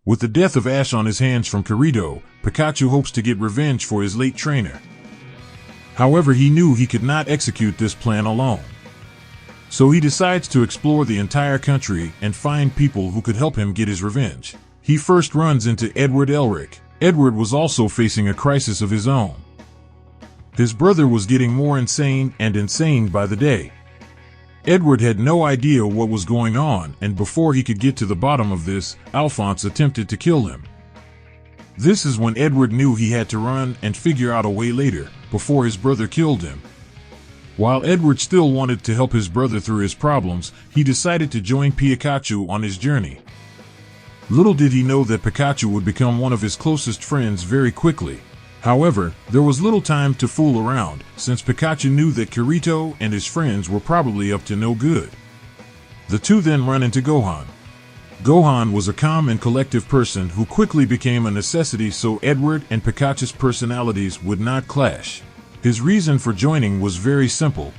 With the death of Ash on his hands from Kirito, Pikachu hopes to get revenge for his late trainer. However, he knew he could not execute this plan alone. So he decides to explore the entire country and find people who could help him get his revenge. He first runs into Edward Elric. Edward was also facing a crisis of his own. His brother was getting more insane and insane by the day. Edward had no idea what was going on, and before he could get to the bottom of this, Alphonse attempted to kill him. This is when Edward knew he had to run and figure out a way later, before his brother killed him. While Edward still wanted to help his brother through his problems, he decided to join Pikachu on his journey. Little did he know that Pikachu would become one of his closest friends very quickly. However, there was little time to fool around, since Pikachu knew that Kirito and his friends were probably up to no good. The two then run into Gohan. Gohan was a calm and collective person who quickly became a necessity so Edward and Pikachu's personalities would not clash. His reason for joining was very simple.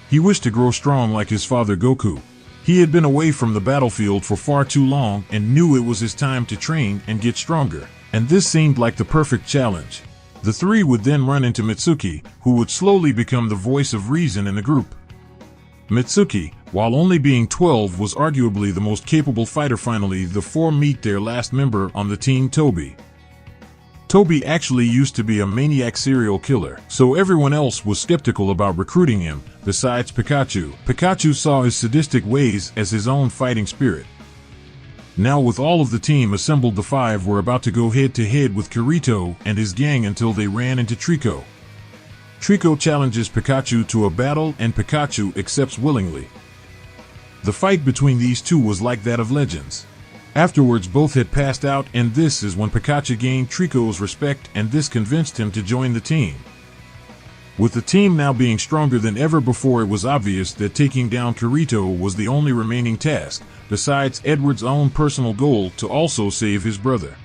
He wished to grow strong like his father Goku. He had been away from the battlefield for far too long and knew it was his time to train and get stronger. And this seemed like the perfect challenge. The three would then run into Mitsuki, who would slowly become the voice of reason in the group. Mitsuki, while only being 12, was arguably the most capable fighter. Finally, the four meet their last member on the team, Toby. Toby actually used to be a maniac serial killer, so everyone else was skeptical about recruiting him, besides Pikachu. Pikachu saw his sadistic ways as his own fighting spirit. Now with all of the team assembled, the five were about to go head-to-head with Kirito and his gang until they ran into Treecko. Treecko challenges Pikachu to a battle and Pikachu accepts willingly. The fight between these two was like that of legends. Afterwards both had passed out, and this is when Pikachu gained Treecko's respect, and this convinced him to join the team. With the team now being stronger than ever before, it was obvious that taking down Kirito was the only remaining task, besides Edward's own personal goal to also save his brother.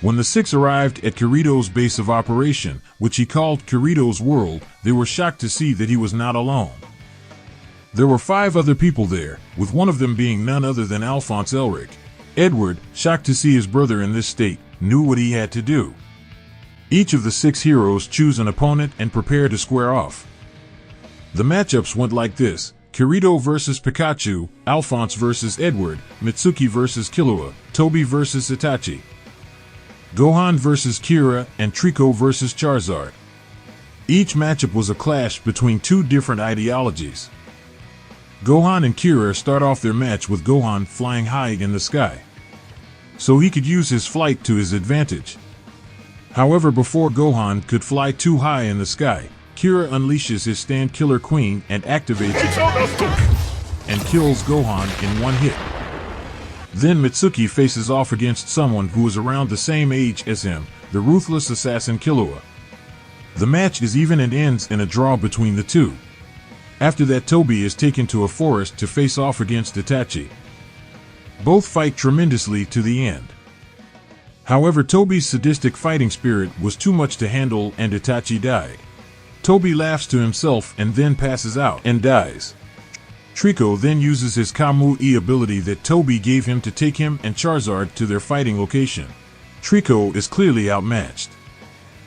When the six arrived at Kirito's base of operation, which he called Kirito's World, they were shocked to see that he was not alone. There were 5 other people there, with one of them being none other than Alphonse Elric. Edward, shocked to see his brother in this state, knew what he had to do. Each of the 6 heroes choose an opponent and prepare to square off. The matchups went like this: Kirito versus Pikachu, Alphonse versus Edward, Mitsuki versus Killua, Toby versus Itachi, Gohan versus Kira, and Treecko versus Charizard. Each matchup was a clash between 2 different ideologies. Gohan and Kira start off their match with Gohan flying high in the sky, so he could use his flight to his advantage. However, before Gohan could fly too high in the sky, Kira unleashes his Stand Killer Queen and activates it and kills Gohan in one hit. Then Mitsuki faces off against someone who is around the same age as him, the ruthless assassin Killua. The match is even and ends in a draw between the two. After that, Toby is taken to a forest to face off against Itachi. Both fight tremendously to the end. However, Toby's sadistic fighting spirit was too much to handle and Itachi died. Toby laughs to himself and then passes out and dies. Treecko then uses his Kamui ability that Toby gave him to take him and Charizard to their fighting location. Treecko is clearly outmatched,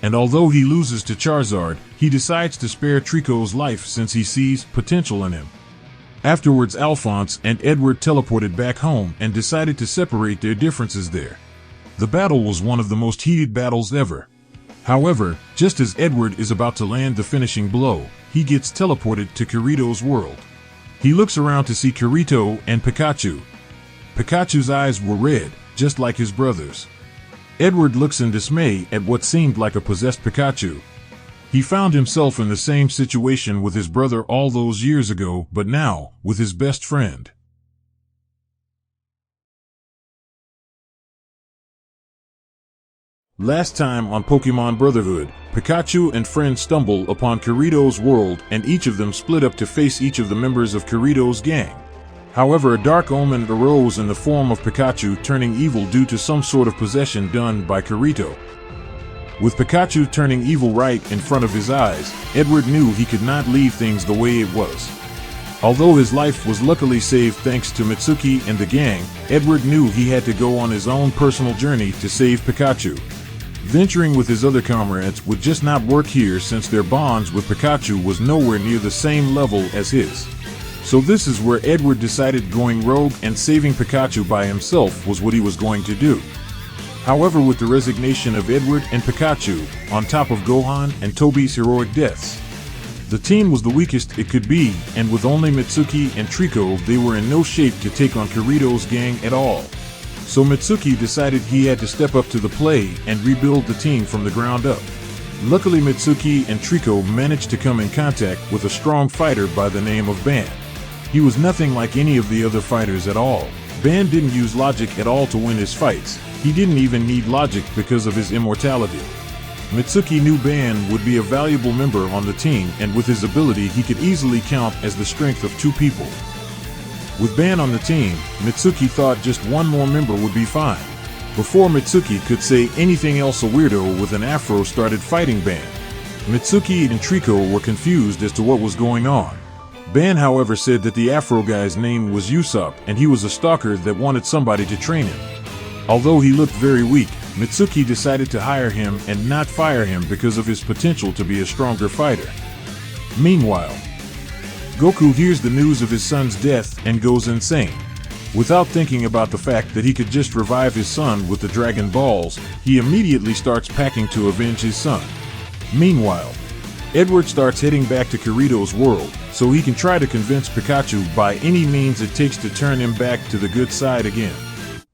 and although he loses to Charizard, he decides to spare Treecko's life since he sees potential in him. Afterwards, Alphonse and Edward teleported back home and decided to separate their differences there. The battle was one of the most heated battles ever. However, just as Edward is about to land the finishing blow, he gets teleported to Kirito's world. He looks around to see Kirito and Pikachu. Pikachu's eyes were red, just like his brother's. Edward looks in dismay at what seemed like a possessed Pikachu. He found himself in the same situation with his brother all those years ago, but now with his best friend. Last time on Pokemon Brotherhood, Pikachu and friends stumble upon Kirito's world, and each of them split up to face each of the members of Kirito's gang. However, a dark omen arose in the form of Pikachu turning evil due to some sort of possession done by Kirito. With Pikachu turning evil right in front of his eyes, Edward knew he could not leave things the way it was. Although his life was luckily saved thanks to Mitsuki and the gang, Edward knew he had to go on his own personal journey to save Pikachu. Venturing with his other comrades would just not work here since their bonds with Pikachu was nowhere near the same level as his. So this is where Edward decided going rogue and saving Pikachu by himself was what he was going to do. However, with the resignation of Edward and Pikachu, on top of Gohan and Toby's heroic deaths, the team was the weakest it could be, and with only Mitsuki and Treecko, they were in no shape to take on Kirito's gang at all. So Mitsuki decided he had to step up to the plate and rebuild the team from the ground up. Luckily, Mitsuki and Treecko managed to come in contact with a strong fighter by the name of Ban. He was nothing like any of the other fighters at all. Ban didn't use logic at all to win his fights. He didn't even need logic because of his immortality. Mitsuki knew Ban would be a valuable member on the team, and with his ability he could easily count as the strength of two people. With Ban on the team, Mitsuki thought just one more member would be fine. Before Mitsuki could say anything else, a weirdo with an afro started fighting Ban. Mitsuki and Treecko were confused as to what was going on. Ban, however, said that the afro guy's name was Usopp and he was a stalker that wanted somebody to train him. Although he looked very weak, Mitsuki decided to hire him and not fire him because of his potential to be a stronger fighter. Meanwhile, Goku hears the news of his son's death and goes insane. Without thinking about the fact that he could just revive his son with the Dragon Balls, he immediately starts packing to avenge his son. Meanwhile, Edward starts heading back to Kirito's world, so he can try to convince Pikachu by any means it takes to turn him back to the good side again.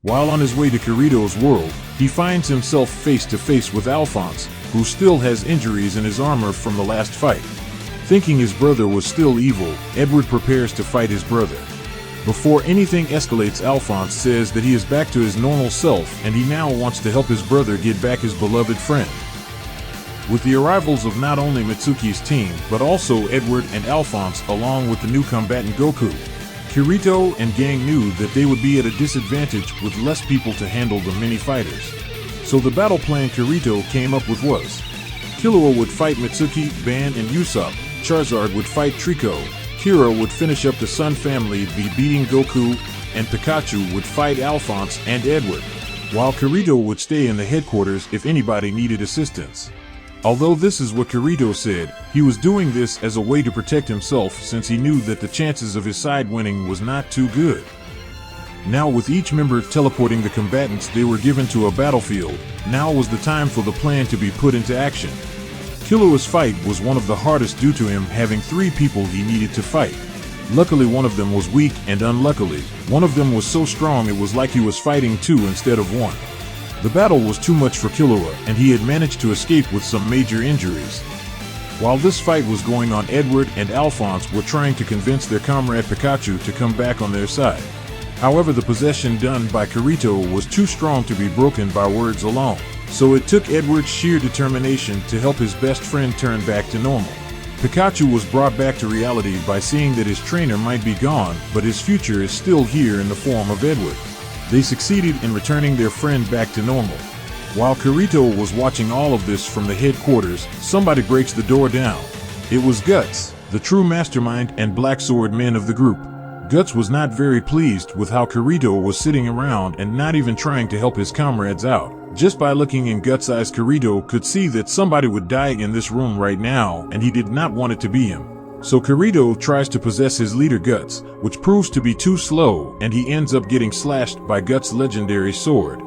While on his way to Kirito's world, he finds himself face to face with Alphonse, who still has injuries in his armor from the last fight. Thinking his brother was still evil, Edward prepares to fight his brother. Before anything escalates, Alphonse says that he is back to his normal self and he now wants to help his brother get back his beloved friend. With the arrivals of not only Mitsuki's team, but also Edward and Alphonse along with the new combatant Goku, Kirito and gang knew that they would be at a disadvantage with less people to handle the many fighters. So the battle plan Kirito came up with was: Killua would fight Mitsuki, Ban, and Usopp, Charizard would fight Treecko, Kira would finish up the Sun family be beating Goku, and Pikachu would fight Alphonse and Edward, while Kirito would stay in the headquarters if anybody needed assistance. Although this is what Kirito said, he was doing this as a way to protect himself since he knew that the chances of his side winning was not too good. Now with each member teleporting the combatants they were given to a battlefield, now was the time for the plan to be put into action. Killua's fight was one of the hardest due to him having 3 people he needed to fight. Luckily one of them was weak, and unluckily, one of them was so strong it was like he was fighting 2 instead of 1. The battle was too much for Killua, and he had managed to escape with some major injuries. While this fight was going on, Edward and Alphonse were trying to convince their comrade Pikachu to come back on their side. However, the possession done by Kirito was too strong to be broken by words alone, so it took Edward's sheer determination to help his best friend turn back to normal. Pikachu was brought back to reality by seeing that his trainer might be gone, but his future is still here in the form of Edward. They succeeded in returning their friend back to normal. While Kirito was watching all of this from the headquarters, somebody breaks the door down. It was Guts, the true mastermind and Black Sword men of the group. Guts was not very pleased with how Kirito was sitting around and not even trying to help his comrades out. Just by looking in Guts' eyes, Kirito could see that somebody would die in this room right now, and he did not want it to be him. So Kirito tries to possess his leader Guts, which proves to be too slow, and he ends up getting slashed by Guts' legendary sword.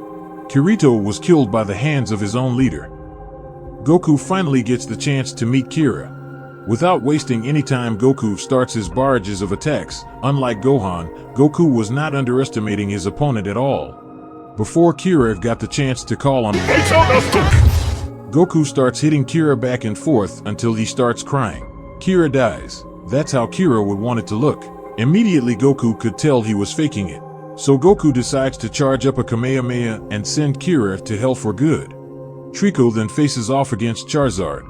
Kirito was killed by the hands of his own leader. Goku finally gets the chance to meet Kira. Without wasting any time, Goku starts his barrages of attacks. Unlike Gohan, Goku was not underestimating his opponent at all. Before Kira got the chance to call on him, Goku starts hitting Kira back and forth until he starts crying. Kira dies. That's how Kira would want it to look. Immediately Goku could tell he was faking it. So Goku decides to charge up a Kamehameha and send Kira to hell for good. Treecko then faces off against Charizard.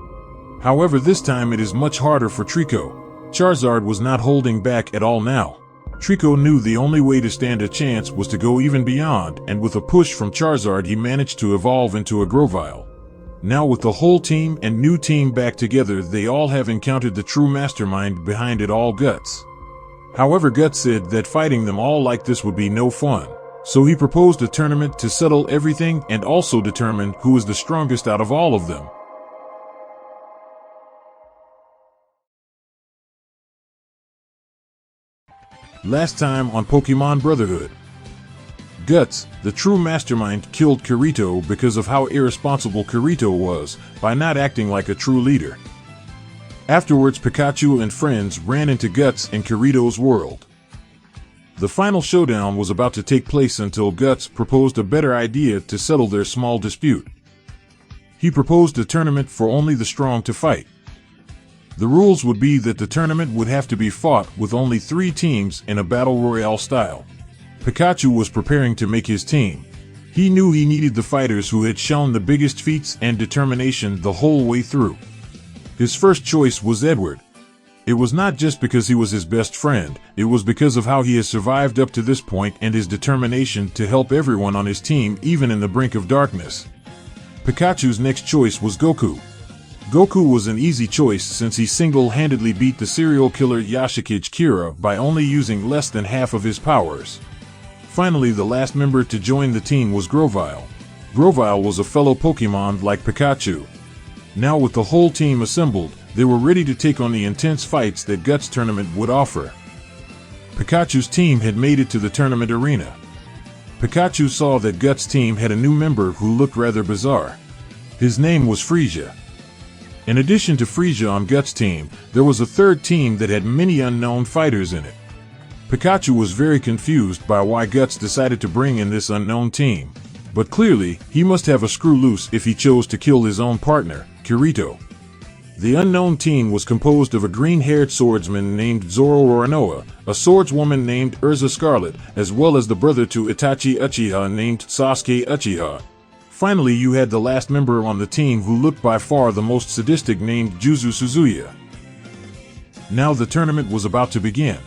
However, this time it is much harder for Treecko. Charizard was not holding back at all now. Treecko knew the only way to stand a chance was to go even beyond, and with a push from Charizard he managed to evolve into a Grovyle. Now with the whole team and new team back together, they all have encountered the true mastermind behind it all, Guts. However, Guts said that fighting them all like this would be no fun, so he proposed a tournament to settle everything and also determine who is the strongest out of all of them. Last time on Pokemon Brotherhood. Guts, the true mastermind, killed Kirito because of how irresponsible Kirito was by not acting like a true leader. Afterwards, Pikachu and friends ran into Guts in Kirito's world. The final showdown was about to take place until Guts proposed a better idea to settle their small dispute. He proposed a tournament for only the strong to fight. The rules would be that the tournament would have to be fought with only 3 teams in a battle royale style. Pikachu was preparing to make his team. He knew he needed the fighters who had shown the biggest feats and determination the whole way through. His first choice was Edward. It was not just because he was his best friend, it was because of how he has survived up to this point and his determination to help everyone on his team even in the brink of darkness. Pikachu's next choice was Goku. Goku was an easy choice since he single-handedly beat the serial killer Yashikage Kira by only using less than half of his powers. Finally, the last member to join the team was Grovyle. Grovyle was a fellow Pokemon like Pikachu. Now with the whole team assembled, they were ready to take on the intense fights that Guts tournament would offer. Pikachu's team had made it to the tournament arena. Pikachu saw that Guts' team had a new member who looked rather bizarre. His name was Frieza. In addition to Frieza on Guts' team, there was a third team that had many unknown fighters in it. Pikachu was very confused by why Guts decided to bring in this unknown team. But clearly, he must have a screw loose if he chose to kill his own partner, Kirito. The unknown team was composed of a green-haired swordsman named Zoro Roronoa, a swordswoman named Erza Scarlet, as well as the brother to Itachi Uchiha named Sasuke Uchiha. Finally, you had the last member on the team who looked by far the most sadistic, named Juzu Suzuya. Now the tournament was about to begin.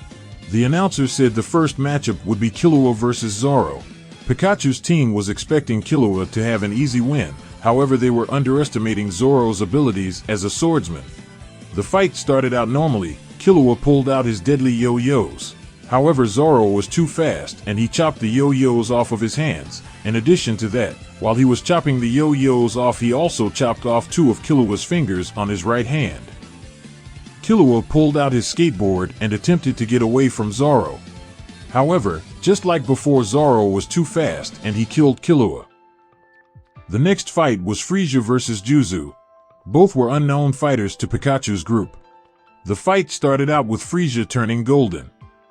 The announcer said the first matchup would be Killua versus Zoro. Pikachu's team was expecting Killua to have an easy win, however they were underestimating Zoro's abilities as a swordsman. The fight started out normally. Killua pulled out his deadly yo-yos. However, Zoro was too fast and he chopped the yo-yos off of his hands. In addition to that, while he was chopping the yo-yos off, he also chopped off 2 of Killua's fingers on his right hand. Killua pulled out his skateboard and attempted to get away from Zoro. However, just like before, Zoro was too fast and he killed Killua. The next fight was Frieza versus Juzu. Both were unknown fighters to Pikachu's group. The fight started out with Frieza turning golden.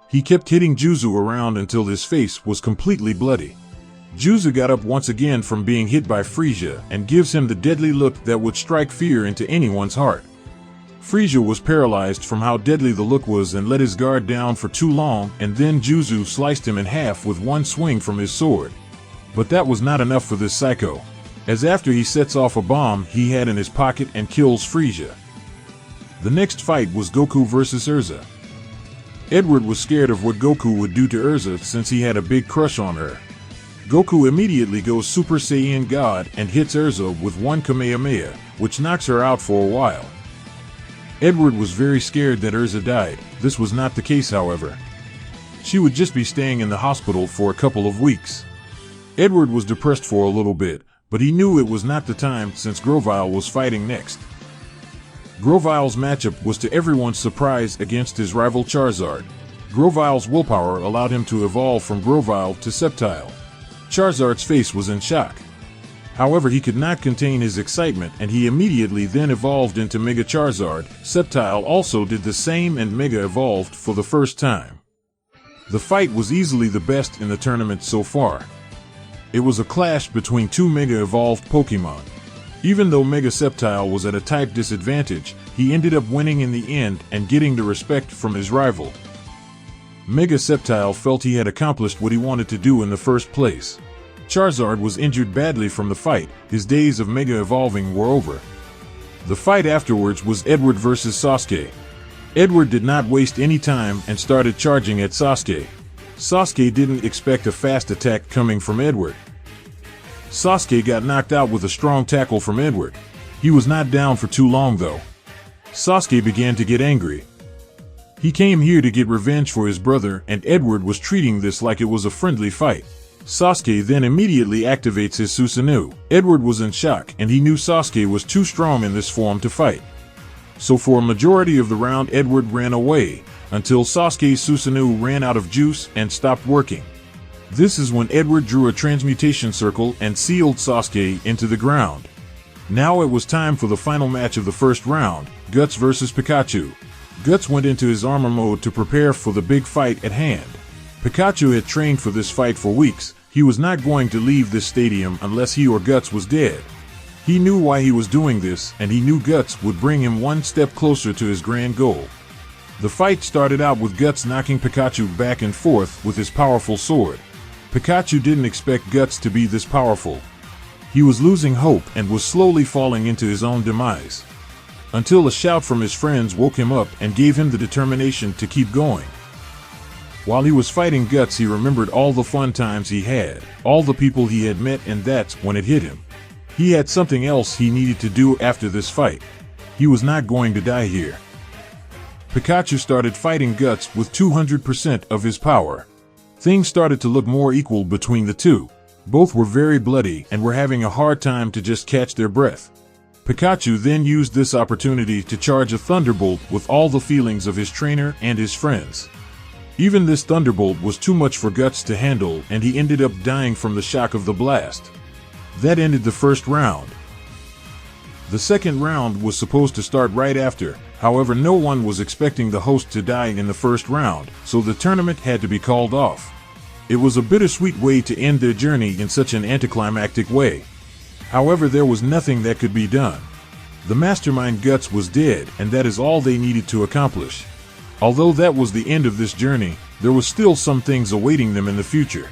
He kept hitting Juzu around until his face was completely bloody. Juzu got up once again from being hit by Frieza and gives him the deadly look that would strike fear into anyone's heart. Frieza was paralyzed from how deadly the look was and let his guard down for too long, and then Juzu sliced him in half with one swing from his sword. But that was not enough for this psycho, as after he sets off a bomb he had in his pocket and kills Frieza. The next fight was Goku versus Erza. Edward was scared of what Goku would do to Erza since he had a big crush on her. Goku immediately goes Super Saiyan God and hits Erza with one Kamehameha, which knocks her out for a while. Edward was very scared that Erza died. This was not the case, however. She would just be staying in the hospital for a couple of weeks. Edward was depressed for a little bit, but he knew it was not the time since Grovyle was fighting next. Grovyle's matchup was to everyone's surprise against his rival Charizard. Grovyle's willpower allowed him to evolve from Grovyle to Sceptile. Charizard's face was in shock. However, he could not contain his excitement and he immediately then evolved into Mega Charizard. Sceptile also did the same and Mega evolved for the first time. The fight was easily the best in the tournament so far. It was a clash between 2 Mega evolved Pokemon. Even though Mega Sceptile was at a type disadvantage, he ended up winning in the end and getting the respect from his rival. Mega Sceptile felt he had accomplished what he wanted to do in the first place. Charizard was injured badly from the fight. His days of Mega evolving were over. The fight afterwards was Edward versus Sasuke. Edward did not waste any time and started charging at Sasuke. Sasuke didn't expect a fast attack coming from Edward. Sasuke got knocked out with a strong tackle from Edward. He was not down for too long though. Sasuke began to get angry. He came here to get revenge for his brother, and Edward was treating this like it was a friendly fight. Sasuke then immediately activates his Susanoo. Edward was in shock, and he knew Sasuke was too strong in this form to fight. So for a majority of the round, Edward ran away, until Sasuke's Susanoo ran out of juice and stopped working. This is when Edward drew a transmutation circle and sealed Sasuke into the ground. Now it was time for the final match of the first round, Guts versus Pikachu. Guts went into his armor mode to prepare for the big fight at hand. Pikachu had trained for this fight for weeks. He was not going to leave this stadium unless he or Guts was dead. He knew why he was doing this, and he knew Guts would bring him one step closer to his grand goal. The fight started out with Guts knocking Pikachu back and forth with his powerful sword. Pikachu didn't expect Guts to be this powerful. He was losing hope and was slowly falling into his own demise. Until a shout from his friends woke him up and gave him the determination to keep going. While he was fighting Guts, he remembered all the fun times he had, all the people he had met, and that's when it hit him. He had something else he needed to do after this fight. He was not going to die here. Pikachu started fighting Guts with 200% of his power. Things started to look more equal between the two. Both were very bloody and were having a hard time to just catch their breath. Pikachu then used this opportunity to charge a thunderbolt with all the feelings of his trainer and his friends. Even this thunderbolt was too much for Guts to handle, and he ended up dying from the shock of the blast. That ended the first round. The second round was supposed to start right after. However, no one was expecting the host to die in the first round, so the tournament had to be called off. It was a bittersweet way to end their journey in such an anticlimactic way. However, there was nothing that could be done. The mastermind Guts was dead, and that is all they needed to accomplish. Although that was the end of this journey, there was still some things awaiting them in the future.